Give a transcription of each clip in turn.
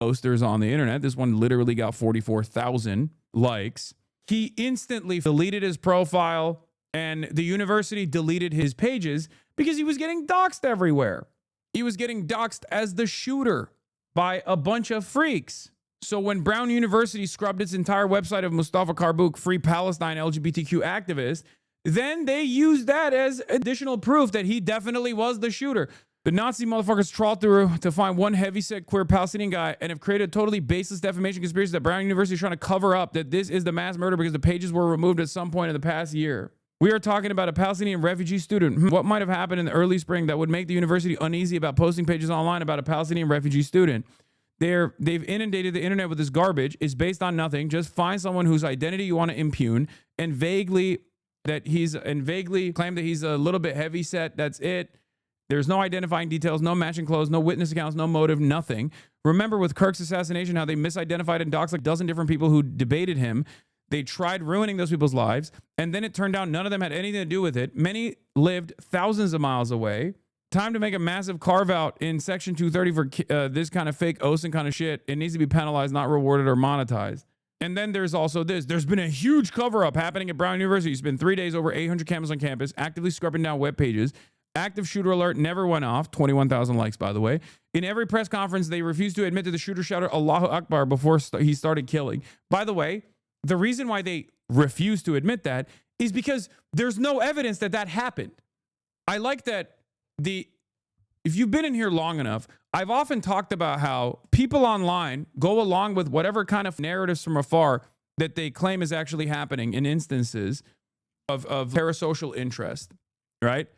posters on the internet. This one literally got 44,000 likes. He instantly deleted his profile, and the university deleted his pages because he was getting doxxed everywhere. He was getting doxxed as the shooter by a bunch of freaks. So when Brown University scrubbed its entire website of Mustafa Karbouk, Free Palestine LGBTQ activist, then they used that as additional proof that he definitely was the shooter. The Nazi motherfuckers trawled through to find one heavyset queer Palestinian guy and have created a totally baseless defamation conspiracy that Brown University is trying to cover up that this is the mass murder because the pages were removed at some point in the past year. We are talking about a Palestinian refugee student. What might have happened in the early spring that would make the university uneasy about posting pages online about a Palestinian refugee student? They've inundated the internet with this garbage. It's based on nothing. Just find someone whose identity you want to impugn and vaguely claim that he's a little bit heavy set. That's it. There's no identifying details, no matching clothes, no witness accounts, no motive, nothing. Remember with Kirk's assassination, how they misidentified and doxed like a dozen different people who debated him. They tried ruining those people's lives, and then it turned out none of them had anything to do with it. Many lived thousands of miles away. Time to make a massive carve out in Section 230 for this kind of fake OSINT kind of shit. It needs to be penalized, not rewarded or monetized. And then there's also this. There's been a huge cover up happening at Brown University. It's been 3 days, over 800 cameras on campus, actively scrubbing down web pages. Active shooter alert never went off. 21,000 likes, by the way. In every press conference, they refused to admit that the shooter shouted Allahu Akbar before he started killing. By the way, the reason why they refuse to admit that is because there's no evidence that that happened. I like that if you've been in here long enough, I've often talked about how people online go along with whatever kind of narratives from afar that they claim is actually happening in instances of parasocial interest, right?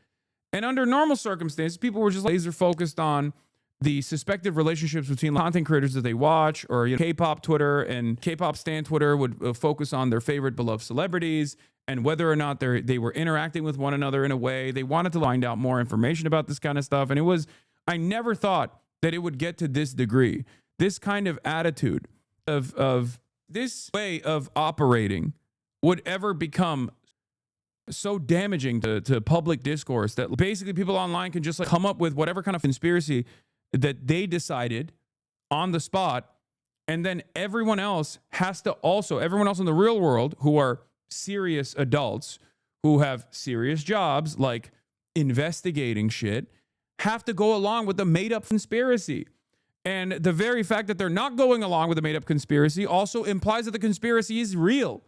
And under normal circumstances, people were just laser focused on the suspected relationships between content creators that they watch, or K-pop Twitter and K-pop stan Twitter would focus on their favorite beloved celebrities and whether or not they were interacting with one another in a way. They wanted to find out more information about this kind of stuff. And I never thought that it would get to this degree. This kind of attitude of this way of operating would ever become so damaging to public discourse that basically people online can just come up with whatever kind of conspiracy that they decided on the spot, and then everyone else in the real world who are serious adults who have serious jobs like investigating shit have to go along with the made-up conspiracy. And the very fact that they're not going along with the made-up conspiracy also implies that the conspiracy is real.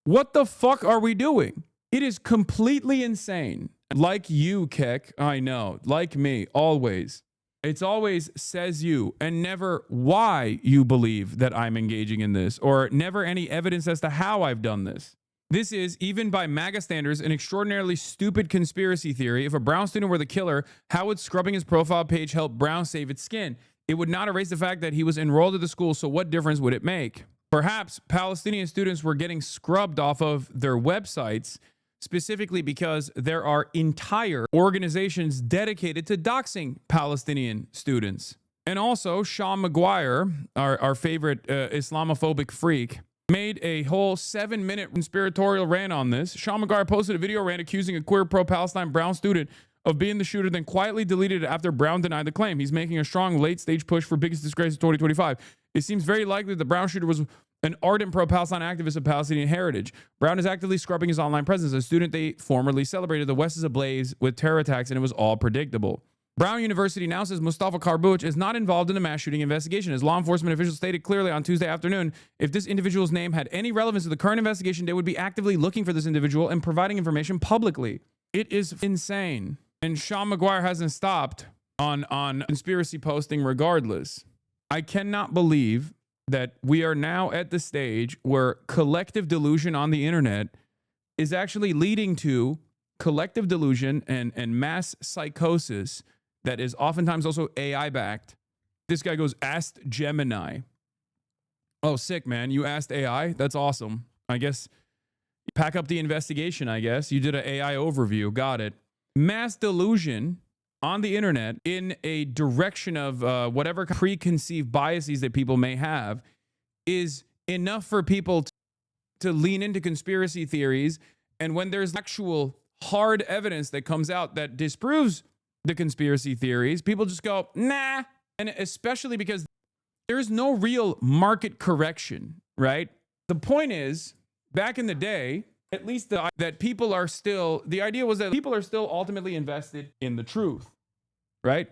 What the fuck are we doing? It is completely insane. Like you, Keck, I know. Like me, always. It's always says you and never why you believe that I'm engaging in this, or never any evidence as to how I've done this. This is, even by MAGA standards, an extraordinarily stupid conspiracy theory. If a Brown student were the killer, how would scrubbing his profile page help Brown save its skin? It would not erase the fact that he was enrolled at the school, so what difference would it make? Perhaps Palestinian students were getting scrubbed off of their websites specifically because there are entire organizations dedicated to doxing Palestinian students. And also, Sean McGuire, our favorite Islamophobic freak, made a whole 7-minute conspiratorial rant on this. Sean McGuire posted a video rant accusing a queer pro-Palestine Brown student of being the shooter, then quietly deleted it after Brown denied the claim. He's making a strong late-stage push for biggest disgrace of 2025. It seems very likely that the Brown shooter was an ardent pro-Palestine activist of Palestinian heritage. Brown is actively scrubbing his online presence. A student they formerly celebrated. The West is ablaze with terror attacks, and it was all predictable. Brown University now says Mustafa Karbouk is not involved in the mass shooting investigation. As law enforcement officials stated clearly on Tuesday afternoon, if this individual's name had any relevance to the current investigation, they would be actively looking for this individual and providing information publicly. It is insane. And Sean McGuire hasn't stopped on conspiracy posting regardless. I cannot believe that we are now at the stage where collective delusion on the internet is actually leading to collective delusion and mass psychosis that is oftentimes also AI backed. This guy goes, asked Gemini. Oh, sick, man. You asked AI? That's awesome. I guess pack up the investigation, I guess. You did an AI overview. Got it. Mass delusion on the internet in a direction of whatever preconceived biases that people may have is enough for people to lean into conspiracy theories. And when there's actual hard evidence that comes out that disproves the conspiracy theories, people just go, nah. And especially because There's no real market correction, right? The point is, back in the day, at least the idea was that people are still ultimately invested in the truth, right?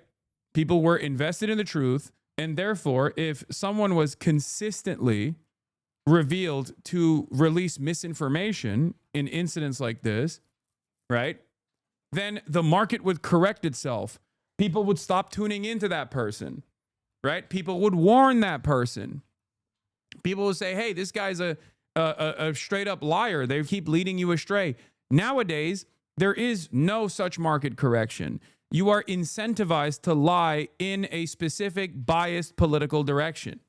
People were invested in the truth, and therefore, if someone was consistently revealed to release misinformation in incidents like this, right, then the market would correct itself. People would stop tuning into that person, right? People would warn that person. People would say, hey, this guy's a straight up liar. They keep leading you astray. Nowadays, there is no such market correction. You are incentivized to lie in a specific biased political direction.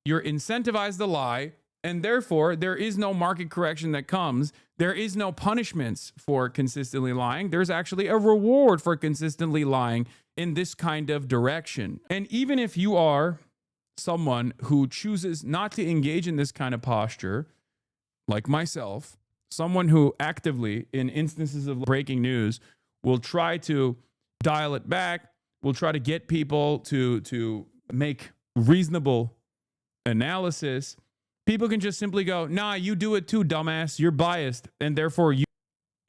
You're incentivized to lie, and therefore there is no market correction that comes. There is no punishments for consistently lying. There's actually a reward for consistently lying in this kind of direction. And even if you are someone who chooses not to engage in this kind of posture, like myself, someone who actively, in instances of breaking news, will try to dial it back, will try to get people to make reasonable analysis, people can just simply go, nah, you do it too, dumbass, you're biased, and therefore you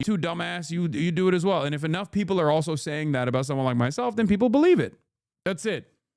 too, dumbass, you do it as well. And if enough people are also saying that about someone like myself, then people believe it. That's it.